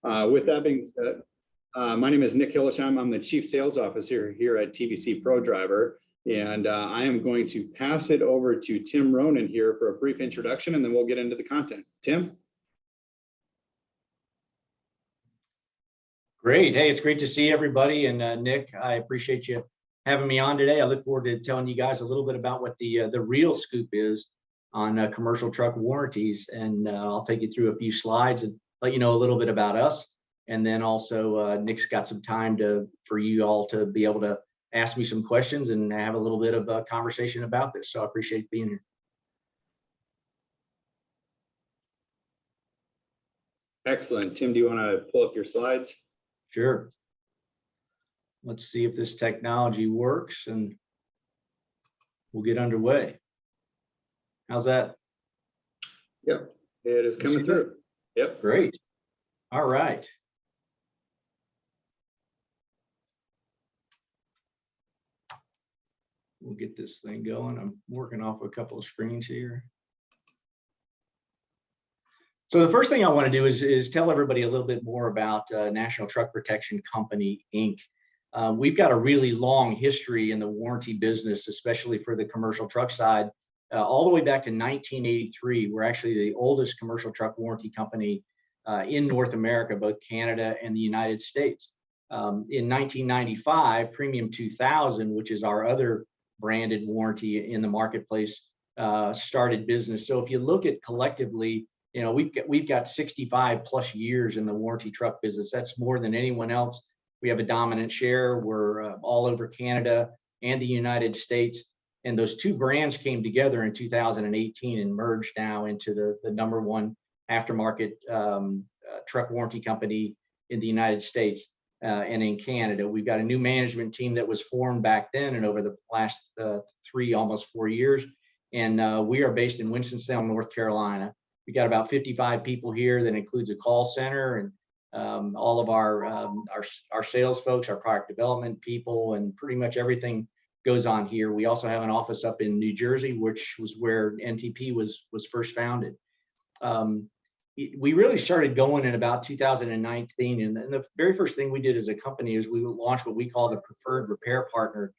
With that being said, my name is Nick Hillesham. I'm the Chief Sales Officer here at TVC Pro Driver, and I am going to pass it over to Tim Ronan here for a brief introduction, and then we'll get into the content. Tim? Great. Hey, it's great to see everybody. And Nick, I appreciate you having me on today. I look forward to telling you guys a little bit about what the real scoop is on commercial truck warranties. And I'll take you through a few slides and let you know a little bit about us. And then also Nick's got some time for you all to be able to ask me some questions and have a little bit of a conversation about this. So I appreciate being here. Excellent. Tim, do you want to pull up your slides? Sure. Let's see if this technology works and we'll get underway. How's that? Yep, it is coming through. Yep. Great. All right. We'll get this thing going. I'm working off a couple of screens here. So the first thing I want to do is tell everybody a little bit more about National Truck Protection Company, Inc. We've got a really long history in the warranty business, especially for the commercial truck side, all the way back to 1983. We're actually the oldest commercial truck warranty company in North America, both Canada and the United States. In 1995, Premium 2000, which is our other branded warranty in the marketplace, started business. So if you look at collectively, you know, we've got 65 plus years in the warranty truck business. That's more than anyone else. We have a dominant share. We're all over Canada and the United States. And those two brands came together in 2018 and merged now into the number one aftermarket truck warranty company in the United States and in Canada. We've got a new management team that was formed back then and over the last almost 4 years. And we are based in Winston-Salem, North Carolina. We got about 55 people here. That includes a call center and all of our sales folks, our product development people, and pretty much everything goes on here. We also have an office up in New Jersey, which was where NTP was first founded. We really started going in about 2019, and the very first thing we did as a company is we launched what we call the Preferred Repair Partner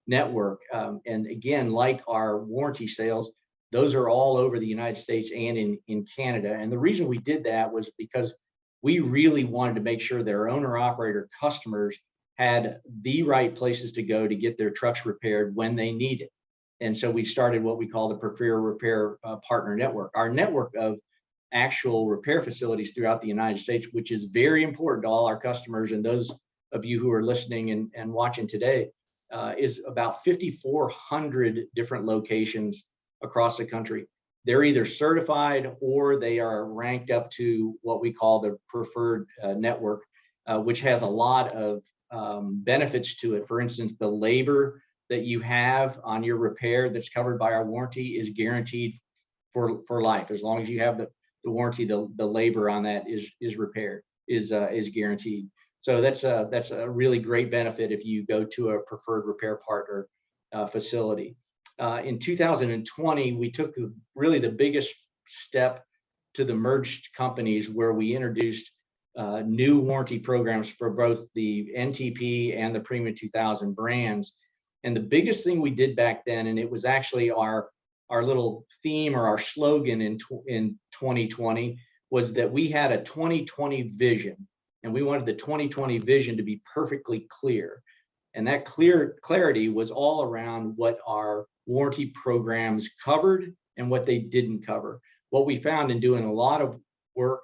Network. And again, like our warranty sales, those are all over the United States and in Canada. And the reason we did that was because we really wanted to make sure their owner-operator customers had the right places to go to get their trucks repaired when they need it. And so we started what we call the Preferred Repair Partner Network, our network of actual repair facilities throughout the United States, which is very important to all our customers. And those of you who are listening and watching today, is about 5,400 different locations across the country. They're either certified or they are ranked up to what we call the preferred network, which has a lot of benefits to it. For instance, the labor that you have on your repair that's covered by our warranty is guaranteed for life. As long as you have the warranty, the labor on that is guaranteed. So that's a really great benefit if you go to a preferred repair partner facility. In 2020, we took really the biggest step to the merged companies, where we introduced new warranty programs for both the NTP and the Premium 2000 brands. And the biggest thing we did back then, and it was actually our little theme or our slogan in 2020, was that we had a 2020 vision, and we wanted the 2020 vision to be perfectly clear. And that clarity was all around what our warranty programs covered and what they didn't cover. What we found in doing a lot of work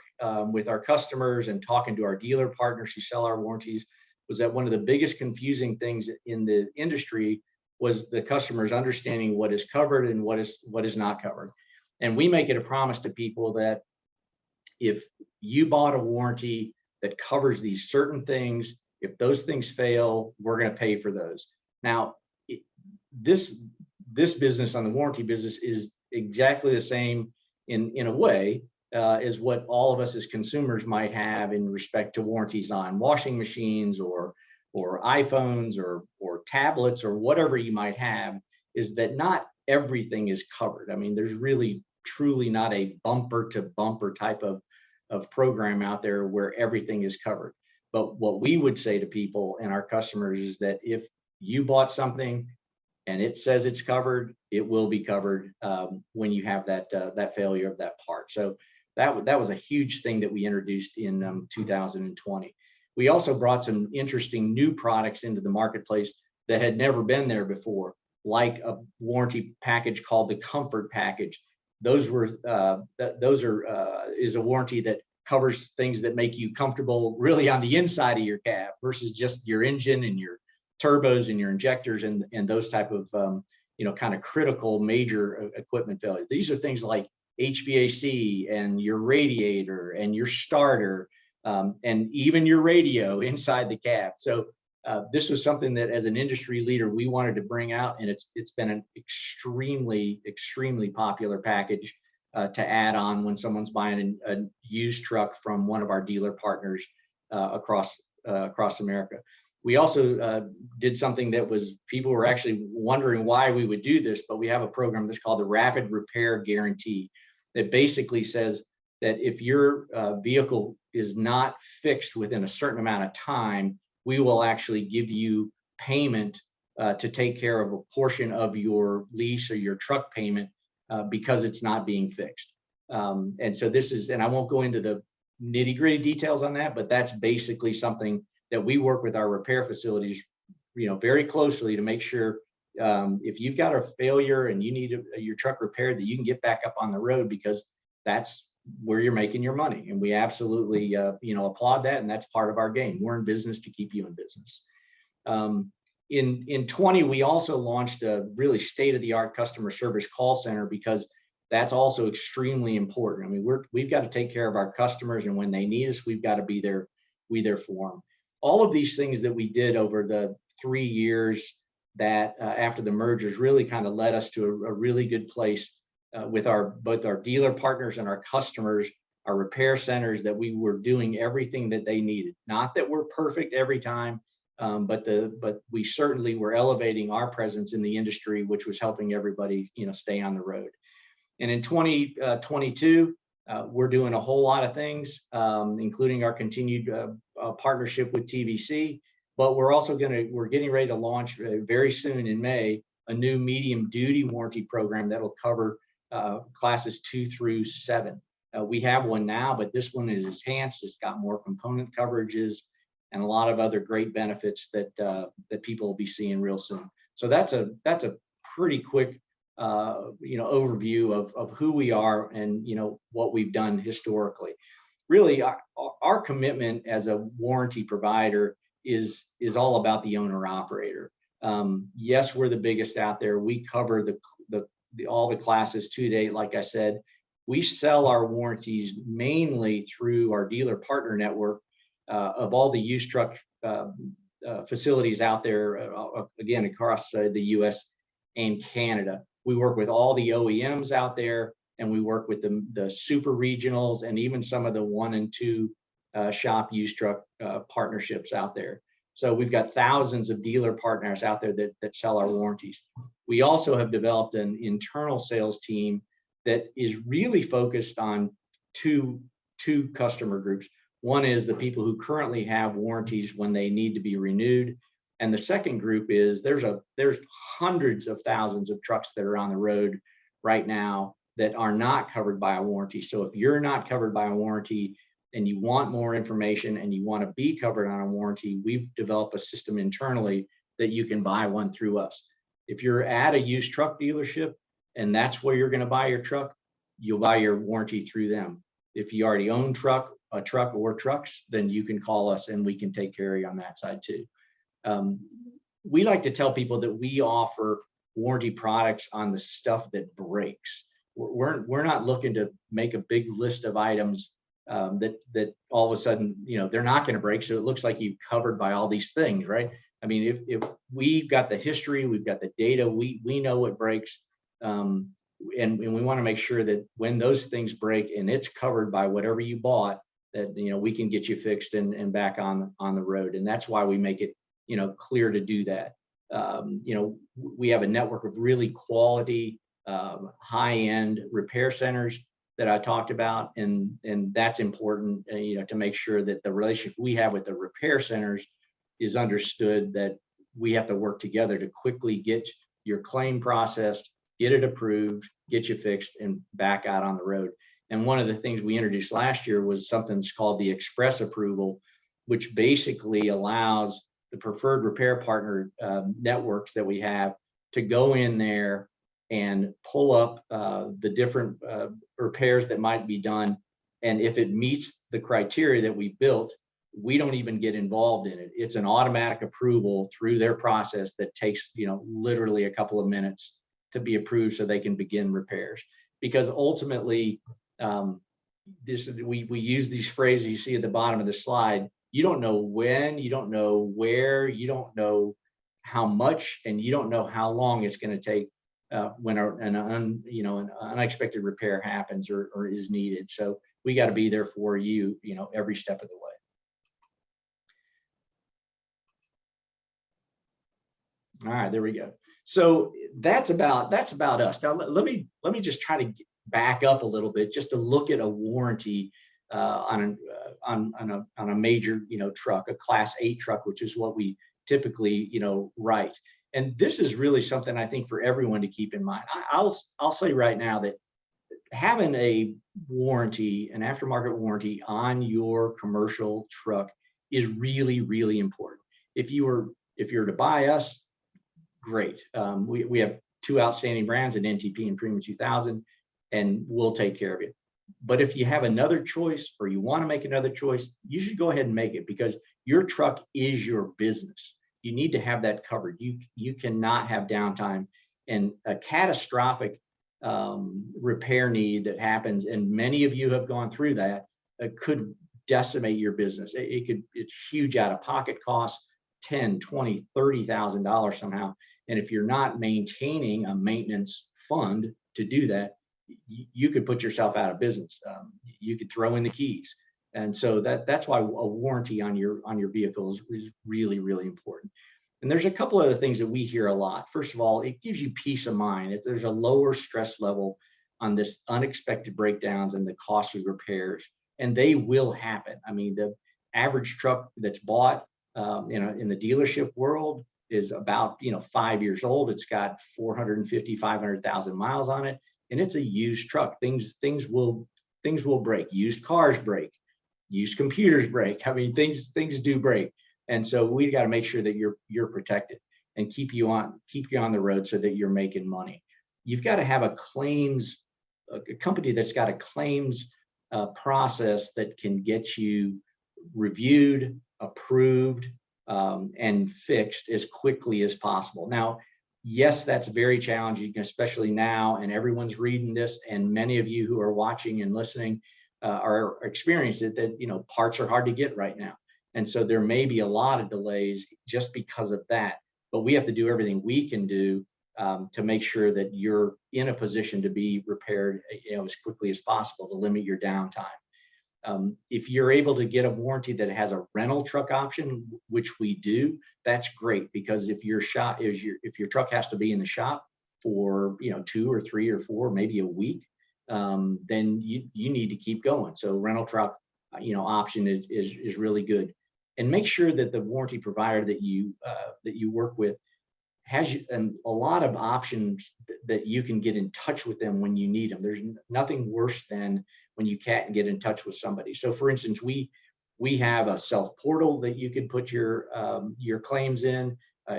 with our customers and talking to our dealer partners who sell our warranties was that one of the biggest confusing things in the industry was the customers understanding what is covered and what is not covered. And we make it a promise to people that if you bought a warranty that covers these certain things, if those things fail, we're going to pay for those. Now, this business on the warranty business is exactly the same in a way as what all of us as consumers might have in respect to warranties on washing machines or iPhones or tablets or whatever you might have, is that not everything is covered. I mean, there's really truly not a bumper to bumper type of of program out there where everything is covered. But what we would say to people and our customers is that if you bought something and it says it's covered, it will be covered when you have that failure of that part. So that was a huge thing that we introduced in 2020. We also brought some interesting new products into the marketplace that had never been there before, like a warranty package called the Comfort Package. Those is a warranty that covers things that make you comfortable really on the inside of your cab versus just your engine and your turbos and your injectors and those type of kind of critical major equipment failure. These are things like HVAC and your radiator and your starter and even your radio inside the cab. So this was something that as an industry leader we wanted to bring out, and it's been an extremely popular package to add on when someone's buying a used truck from one of our dealer partners across America. We also did something that was, people were actually wondering why we would do this, but we have a program that's called the Rapid Repair Guarantee that basically says that if your vehicle is not fixed within a certain amount of time, we will actually give you payment to take care of a portion of your lease or your truck payment because it's not being fixed. And so this is, and I won't go into the nitty-gritty details on that, but that's basically something that we work with our repair facilities, very closely to make sure if you've got a failure and you need your truck repaired, that you can get back up on the road, because that's where you're making your money. And we absolutely, applaud that. And that's part of our game. We're in business to keep you in business. In 20, we also launched a really state-of-the-art customer service call center, because that's also extremely important. I mean, we've got to take care of our customers, and when they need us, we've got to be there for them. All of these things that we did over the 3 years that after the mergers really kind of led us to a really good place with both our dealer partners and our customers, our repair centers, that we were doing everything that they needed. Not that we're perfect every time, but we certainly were elevating our presence in the industry, which was helping everybody, stay on the road. And in 2022, we're doing a whole lot of things, including our continued partnership with TVC. But we're also we're getting ready to launch very soon in May a new medium duty warranty program that will cover classes 2 through 7. We have one now, but this one is enhanced. It's got more component coverages and a lot of other great benefits that people will be seeing real soon. So that's a pretty quick overview of who we are and what we've done historically. Really, our commitment as a warranty provider is all about the owner operator. Yes, we're the biggest out there. We cover all the classes 2 to 8. Like I said, we sell our warranties mainly through our dealer partner network of all the used truck facilities out there, again, across the U.S. and Canada. We work with all the OEMs out there, and we work with the super regionals and even some of the 1 and 2 shop used truck partnerships out there. So we've got thousands of dealer partners out there that sell our warranties. We also have developed an internal sales team that is really focused on two customer groups. One is the people who currently have warranties when they need to be renewed. And the second group is there's hundreds of thousands of trucks that are on the road right now that are not covered by a warranty. So if you're not covered by a warranty and you want more information and you want to be covered on a warranty, we've developed a system internally that you can buy one through us. If you're at a used truck dealership and that's where you're going to buy your truck, you'll buy your warranty through them. If you already own a truck or trucks, then you can call us and we can take care of you on that side too. We like to tell people that we offer warranty products on the stuff that breaks. We're not looking to make a big list of items that all of a sudden, they're not going to break. So it looks like you've covered by all these things, right? I mean, if we've got the history, we've got the data, we know what breaks. And we want to make sure that when those things break and it's covered by whatever you bought, that, we can get you fixed and back on the road. And that's why we make it, clear to do that. We have a network of really quality, high-end repair centers that I talked about, and that's important, to make sure that the relationship we have with the repair centers is understood, that we have to work together to quickly get your claim processed, get it approved, get you fixed, and back out on the road. And one of the things we introduced last year was something called the express approval, which basically allows the preferred repair partner networks that we have to go in there and pull up the different repairs that might be done. And if it meets the criteria that we built, we don't even get involved in it. It's an automatic approval through their process that takes, literally a couple of minutes to be approved so they can begin repairs. Because ultimately, we use these phrases you see at the bottom of the slide. You don't know when, you don't know where, you don't know how much, and you don't know how long it's going to take when an unexpected repair happens or is needed. So we got to be there for you, every step of the way. All right, there we go. So that's about us. Now let me just try to back up a little bit, just to look at a warranty on a major truck, a Class 8 truck, which is what we typically write. And this is really something I think for everyone to keep in mind. I'll say right now that having a warranty, an aftermarket warranty on your commercial truck is really, really important. If you were to buy us, great. We have two outstanding brands, an NTP and Premium 2000, and we'll take care of you. But if you have another choice, or you want to make another choice, you should go ahead and make it, because your truck is your business. You need to have that covered. You cannot have downtime, and a catastrophic repair need that happens, and many of you have gone through that, could decimate your business. It's huge out-of-pocket costs, $10,000, $20,000, $30,000 somehow. And if you're not maintaining a maintenance fund to do that, you could put yourself out of business. You could throw in the keys. And so that's why a warranty on your vehicle is really, really important. And there's a couple other things that we hear a lot. First of all, it gives you peace of mind. If there's a lower stress level on this unexpected breakdowns and the costly repairs, and they will happen. I mean, the average truck that's bought in the dealership world is about 5 years old. It's got 450, 500,000 miles on it, and it's a used truck. Things will break. Used cars break. Used computers break. I mean, things do break, and so we got to make sure that you're protected and keep you on the road so that you're making money. You've got to have a company that's got a claims process that can get you reviewed, approved, and fixed as quickly as possible. Now, yes, that's very challenging, especially now, and everyone's reading this, and many of you who are watching and listening are experiencing it, that parts are hard to get right now. And so there may be a lot of delays just because of that, but we have to do everything we can do to make sure that you're in a position to be repaired as quickly as possible to limit your downtime. If you're able to get a warranty that has a rental truck option, which we do, that's great, because if your truck has to be in the shop for 2 or 3 or 4, maybe a week, then you need to keep going. So rental truck option is really good. And make sure that the warranty provider that you work with has a lot of options that you can get in touch with them when you need them. There's nothing worse than when you can't get in touch with somebody. So for instance, we have a self portal that you can put your claims in.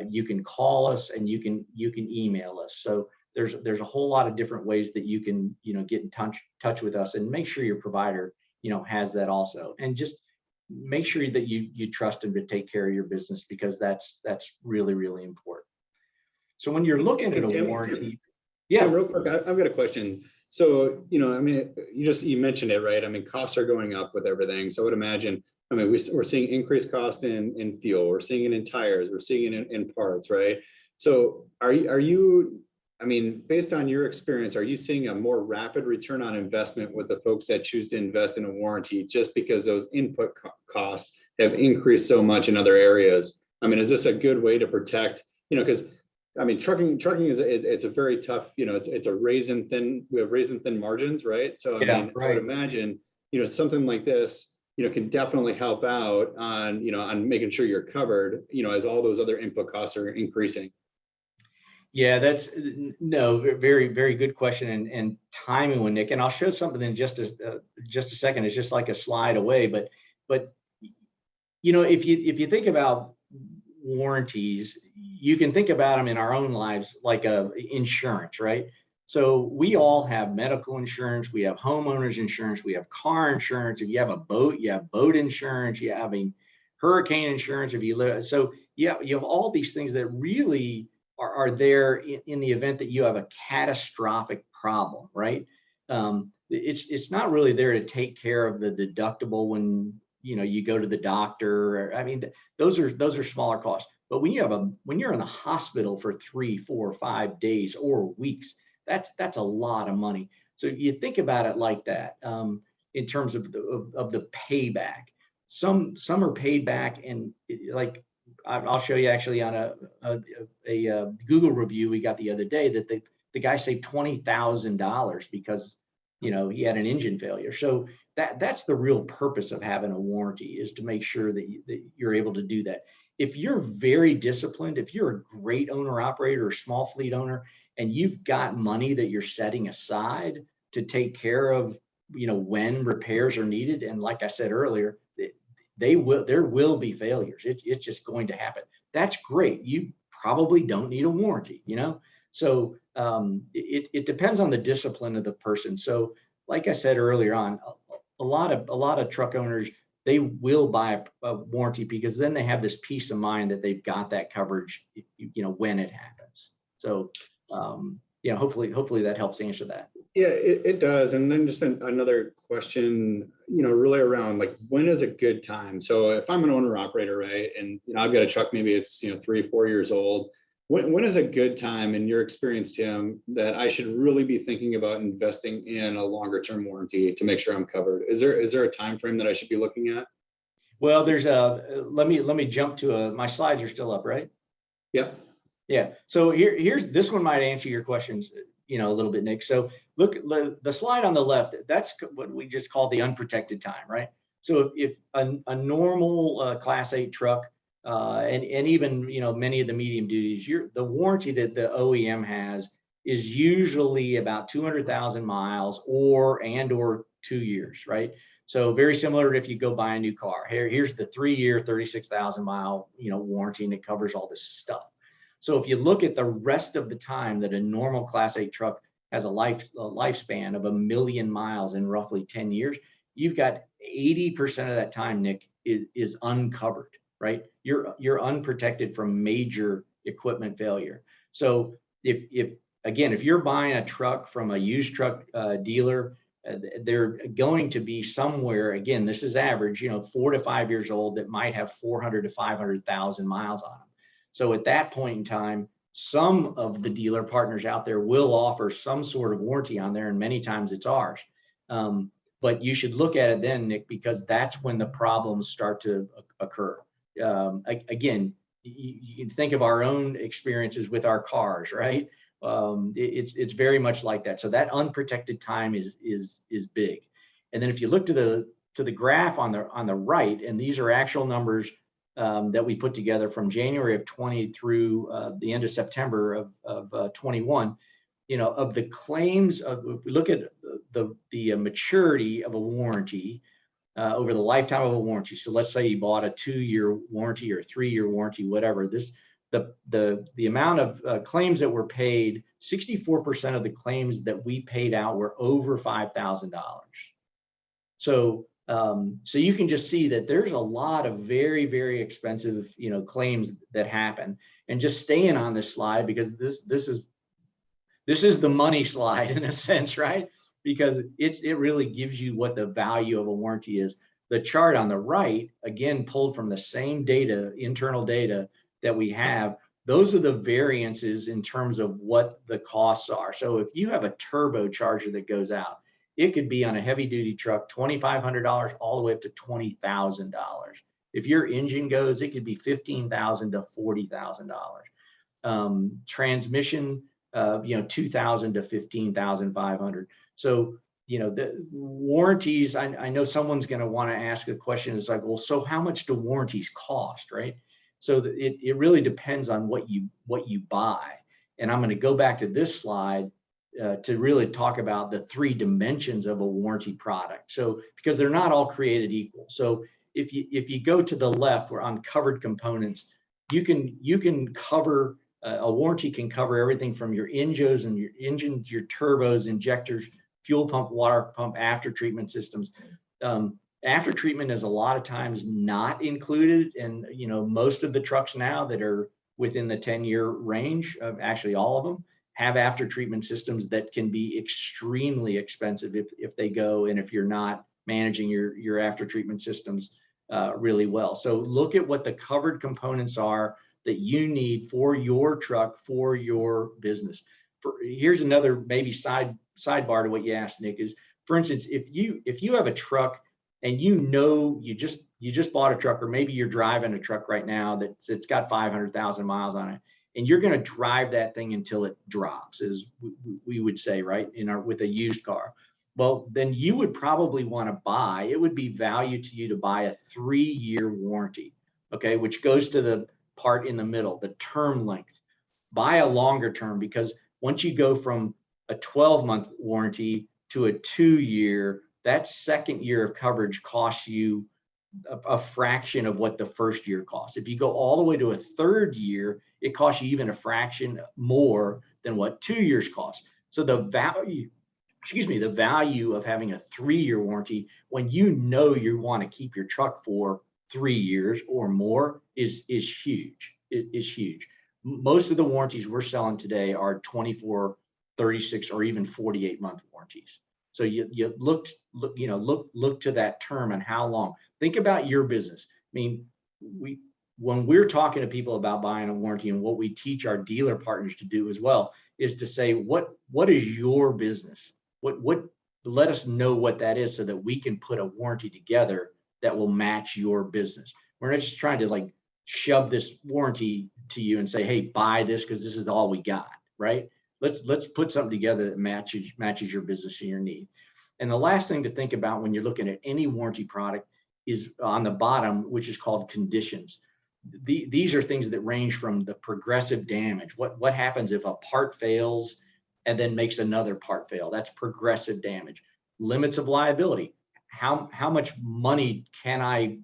You can call us, and you can email us. So there's a whole lot of different ways that you can get in touch with us, and make sure your provider has that also. And just make sure that you trust them to take care of your business, because that's really, really important. So when you're looking at a warranty, yeah. Tim, real quick, I've got a question. So, you mentioned it, right? I mean, costs are going up with everything. So I would imagine, we're seeing increased cost in fuel, we're seeing it in tires, we're seeing it in parts, right? So are you, based on your experience, are you seeing a more rapid return on investment with the folks that choose to invest in a warranty, just because those input costs have increased so much in other areas? Is this a good way to protect, because I mean, trucking is, it's a very tough, it's a raisin thin, we have raisin thin margins, right? So, I Yeah, mean, I would right. imagine, something like this, can definitely help out on, on making sure you're covered, as all those other input costs are increasing. Yeah, that's no, very, very good question and timing one, Nick. And I'll show something in just a second. It's just like a slide away, but if you think about warranties, you can think about them in our own lives like a insurance, right? So we all have medical insurance, we have homeowners insurance, we have car insurance. If you have a boat, you have boat insurance, you have a hurricane insurance. If you live, so yeah, you have all these things that really are there in the event that you have a catastrophic problem, right? It's not really there to take care of the deductible when you go to the doctor. I mean, those are smaller costs. But when you're in the hospital for 3, 4, 5 days or weeks, that's a lot of money. So you think about it like that, in terms of the payback. Some are paid back, and like I'll show you actually on a Google review we got the other day that the guy saved $20,000 because he had an engine failure. So that's the real purpose of having a warranty, is to make sure that you're able to do that. If you're very disciplined, if you're a great owner operator or small fleet owner, and you've got money that you're setting aside to take care of, when repairs are needed, and like I said earlier, there will be failures. It's just going to happen. That's great. You probably don't need a warranty, So it depends on the discipline of the person. So like I said earlier on, a lot of truck owners, they will buy a warranty because then they have this peace of mind that they've got that coverage, when it happens. So hopefully that helps answer that. Yeah, it does. And then just another question, really around like, when is a good time? So if I'm an owner operator, right, and I've got a truck, maybe it's 3, 4 years old. When is a good time, in your experience, Tim, that I should really be thinking about investing in a longer term warranty to make sure I'm covered? Is there a time frame that I should be looking at? Well, let me jump to my slides are still up, right? Yeah. Yeah. So here's this one might answer your questions, a little bit, Nick. So look, the slide on the left, that's what we just call the unprotected time, right? So if a normal Class 8 truck, and even many of the medium duties, the warranty that the OEM has is usually about 200,000 miles or 2 years, right? So very similar to if you go buy a new car. Here's the 3-year, 36,000 mile warranty, and it covers all this stuff. So if you look at the rest of the time that a normal Class 8 truck has a lifespan of 1 million miles in roughly 10 years, you've got 80% of that time, Nick, is uncovered, right? You're unprotected from major equipment failure. So if you're buying a truck from a used truck dealer, they're going to be somewhere, again, this is average, 4 to 5 years old, that might have 400 to 500,000 miles on them. So at that point in time, some of the dealer partners out there will offer some sort of warranty on there, and many times it's ours. But you should look at it then, Nick, because that's when the problems start to occur. Again, you think of our own experiences with our cars, right? It's very much like that. So that unprotected time is big. And then if you look to the graph on the right, and these are actual numbers that we put together from January of 20 through the end of September of 21, of the claims if we look at the maturity of a warranty over the lifetime of a warranty. So let's say you bought a 2-year warranty or a 3-year warranty, whatever. The amount of claims that were paid, 64% of the claims that we paid out were over $5,000. So you can just see that there's a lot of very, very expensive, claims that happen. And just staying on this slide, because this is the money slide in a sense, right? Because it really gives you what the value of a warranty is. The chart on the right, again, pulled from the same data, internal data that we have. Those are the variances in terms of what the costs are. So if you have a turbocharger that goes out, it could be on a heavy duty truck, $2,500 all the way up to $20,000. If your engine goes, it could be $15,000 to $40,000. Transmission, 2,000 to 15,500. So, the warranties, I know someone's going to want to ask a question. It's like, well, so how much do warranties cost, right? So it really depends on what you buy. And I'm going to go back to this slide to really talk about the 3 dimensions of a warranty product. So, because they're not all created equal. So if you go to the left, where on covered components, you can cover, a warranty can cover everything from your engines and your turbos, injectors, fuel pump, water pump, after treatment systems. After treatment is a lot of times not included, and most of the trucks now that are within the 10-year range, of actually all of them, have after treatment systems that can be extremely expensive if they go, and if you're not managing your after treatment systems really well. So look at what the covered components are that you need for your truck, for your business. Here's another maybe sidebar to what you asked, Nick, is, for instance, if you have a truck and you just bought a truck, or maybe you're driving a truck right now that's got 500,000 miles on it, and you're going to drive that thing until it drops, as we would say, right, with a used car. Well, then you would probably want to buy, it would be value to you to buy a 3-year warranty, okay, which goes to the part in the middle, the term length. Buy a longer term, because once you go from a 12-month warranty to a 2-year, that second year of coverage costs you a fraction of what the first year costs. If you go all the way to a 3rd year, it costs you even a fraction more than what 2 years cost. So the value of having a 3-year warranty, when you want to keep your truck for 3 years or more, is huge. It is huge. Most of the warranties we're selling today are 24, 36, or even 48-month warranties. So you look to that term and how long. Think about your business. I mean, when we're talking to people about buying a warranty, and what we teach our dealer partners to do as well, is to say, what is your business? Let us know what that is, so that we can put a warranty together that will match your business. We're not just trying to shove this warranty to you and say, hey, buy this because this is all we got, right? Let's put something together that matches your business and your need. And the last thing to think about when you're looking at any warranty product is on the bottom, which is called conditions. These are things that range from the progressive damage. What happens if a part fails and then makes another part fail? That's progressive damage. Limits of liability. How much money can I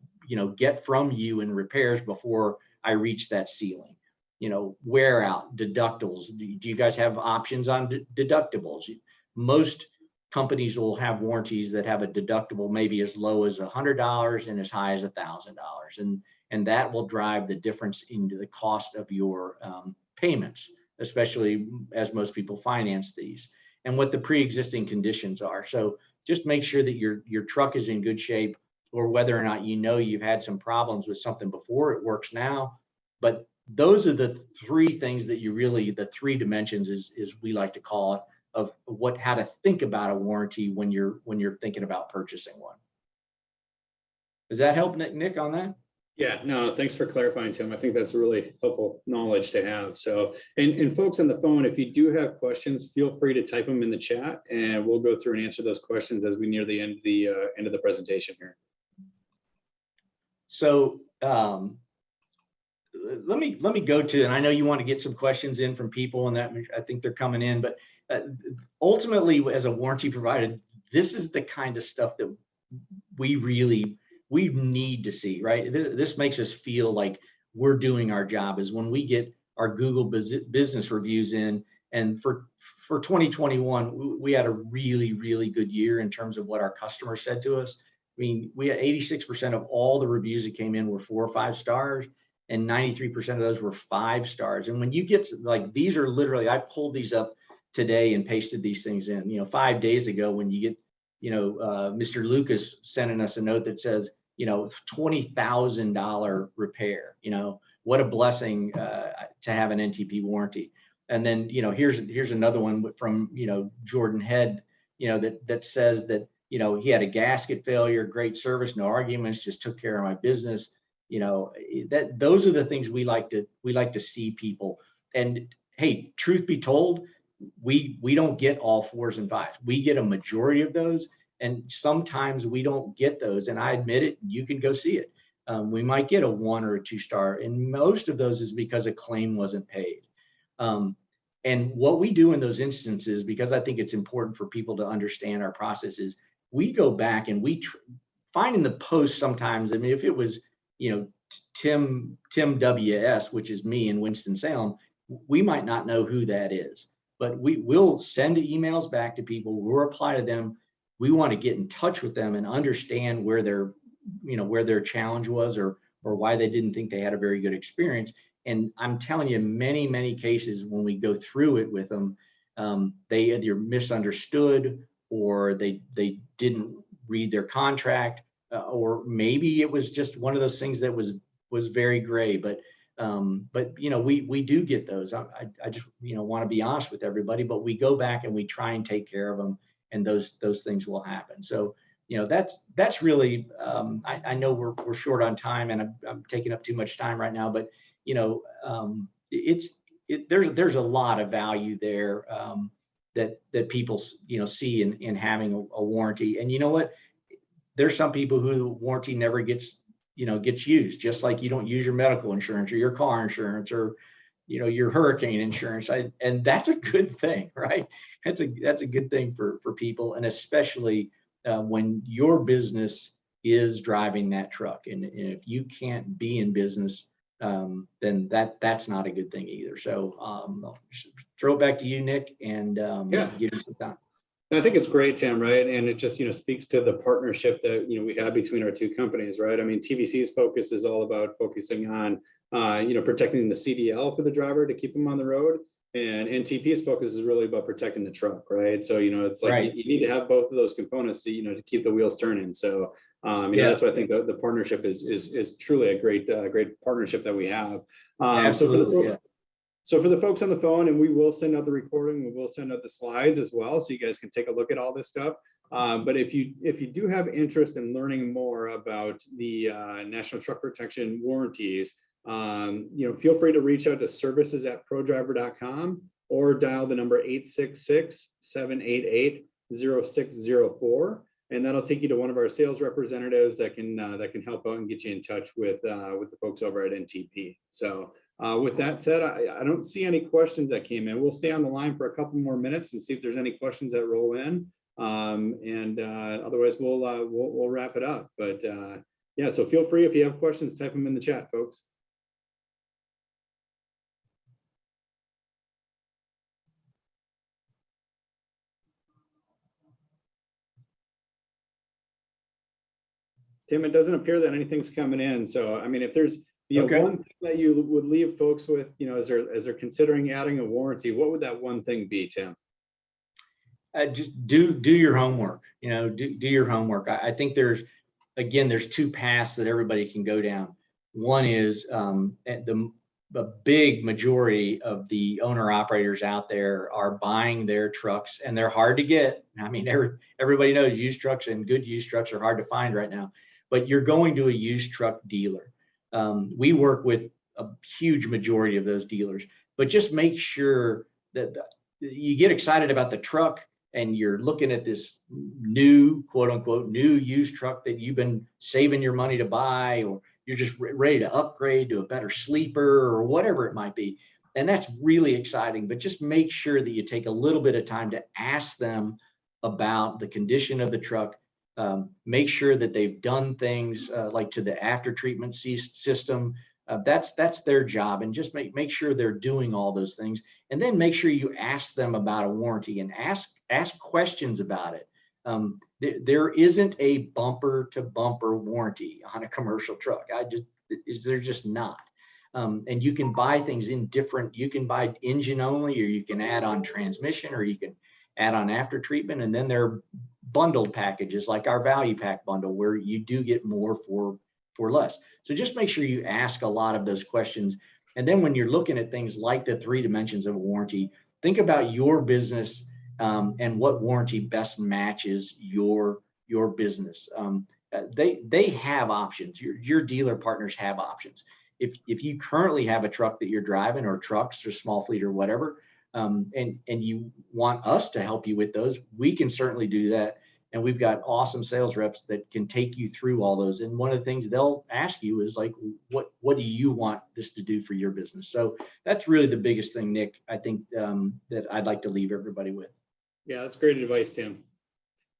get from you in repairs before I reach that ceiling? Wear out, deductibles. Do you guys have options on deductibles? Most companies will have warranties that have a deductible maybe as low as $100 and as high as $1,000, and that will drive the difference into the cost of your payments, especially as most people finance these, and what the pre-existing conditions are. So just make sure that your truck is in good shape, or whether or not you've had some problems with something before, it works now. But those are the 3 things that the 3 dimensions, is we like to call it, of how to think about a warranty when you're thinking about purchasing one. Does that help, Nick, on that? Yeah, no, thanks for clarifying, Tim. I think that's really helpful knowledge to have. So, and folks on the phone, if you do have questions, feel free to type them in the chat, and we'll go through and answer those questions as we near the end of the presentation here. So let me go to, and I know you want to get some questions in from people, and that I think they're coming in, but ultimately, as a warranty provider, this is the kind of stuff that we need to see, right? This makes us feel like we're doing our job, is when we get our Google business reviews in. And for 2021, we had a really, really good year in terms of what our customers said to us. I mean, we had 86% of all the reviews that came in were 4 or 5 stars, and 93% of those were 5 stars. And when you get these are literally, I pulled these up today and pasted these things in, 5 days ago, when you get, Mr. Lucas sending us a note that says, $20,000 repair, what a blessing to have an NTP warranty. And then, here's another one from, Jordan Head, that says that, he had a gasket failure, great service, no arguments, just took care of my business. Those are the things we like to see people And hey, truth be told, we don't get all 4s and 5s. We get a majority of those, and sometimes we don't get those. And I admit it. You can go see it. We might get a 1 or a 2-star, and most of those is because a claim wasn't paid. And what we do in those instances, because I think it's important for people to understand our process, is we go back and we find in the post sometimes. I mean, if it was, Tim WS, which is me in Winston-Salem, we might not know who that is, but we will send emails back to people. We'll reply to them. We want to get in touch with them and understand where their challenge was, or why they didn't think they had a very good experience. And I'm telling you, many, many cases when we go through it with them, they either misunderstood, or they didn't read their contract, or maybe it was just one of those things that was very gray. But we do get those. I just want to be honest with everybody, but we go back and we try and take care of them, and those things will happen. So that's really, I know we're short on time, and I'm taking up too much time right now, but there's a lot of value there, that people see in having a warranty. And you know what? There's some people who the warranty never gets used, just like you don't use your medical insurance or your car insurance or your hurricane insurance. And that's a good thing, right? That's a good thing for people, and especially when your business is driving that truck. And if you can't be in business, then that's not a good thing either. So I'll throw it back to you, Nick, and give you some time. I think it's great, Tim, right? And it just, speaks to the partnership that, we have between our two companies, right? I mean, TVC's focus is all about focusing on, protecting the CDL for the driver to keep them on the road. And NTP's focus is really about protecting the truck, right? So, it's like Right. you need to have both of those components, to keep the wheels turning. So, that's why I think the partnership is truly a great partnership that we have. Absolutely. So for the folks on the phone, and we will send out the recording, we will send out the slides as well, so you guys can take a look at all this stuff. But if you do have interest in learning more about the National Truck Protection warranties, feel free to reach out to services@prodriver.com or dial the number 866-788-0604. And that'll take you to one of our sales representatives that can help out and get you in touch with the folks over at NTP. So with that said, I don't see any questions that came in. We'll stay on the line for a couple more minutes and see if there's any questions that roll in. Otherwise we'll wrap it up. But yeah, so feel free, if you have questions, type them in the chat, folks. Tim, it doesn't appear that anything's coming in. So, I mean, if there's Okay. one thing that you would leave folks with, as they're considering adding a warranty, what would that one thing be, Tim? Just do your homework. Do your homework. I think there's two paths that everybody can go down. One is the big majority of the owner operators out there are buying their trucks, and they're hard to get. I mean, everybody knows used trucks, and good used trucks are hard to find right now. But you're going to a used truck dealer. We work with a huge majority of those dealers, but just make sure that you get excited about the truck, and you're looking at this new, quote unquote, new used truck that you've been saving your money to buy, or you're just ready to upgrade to a better sleeper or whatever it might be. And that's really exciting, but just make sure that you take a little bit of time to ask them about the condition of the truck. Make sure that they've done things like to the after treatment system. That's their job, and just make sure they're doing all those things. And then make sure you ask them about a warranty, and ask questions about it. There isn't a bumper to bumper warranty on a commercial truck. There's just not. And you can buy things in different, you can buy engine only, or you can add on transmission, or you can add on after treatment. And then there are bundled packages like our value pack bundle, where you do get more for less. So just make sure you ask a lot of those questions. And then when you're looking at things like the 3 dimensions of a warranty, think about your business and what warranty best matches your business. They have options. Your dealer partners have options. if you currently have a truck that you're driving, or trucks or small fleet or whatever, and you want us to help you with those, we can certainly do that. And we've got awesome sales reps that can take you through all those. And one of the things they'll ask you is like, what do you want this to do for your business? So that's really the biggest thing, Nick, I think, that I'd like to leave everybody with. Yeah, that's great advice, Tim.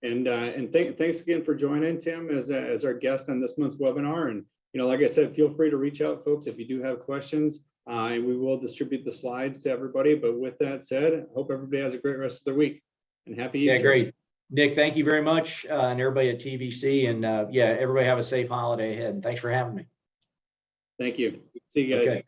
And thanks again for joining, Tim, as our guest on this month's webinar. And, like I said, feel free to reach out, folks, if you do have questions, and we will distribute the slides to everybody. But with that said, I hope everybody has a great rest of their week, and happy Easter. Yeah, great. Nick, thank you very much, and everybody at TVC. And yeah, everybody have a safe holiday ahead. And thanks for having me. Thank you. See you guys. Okay.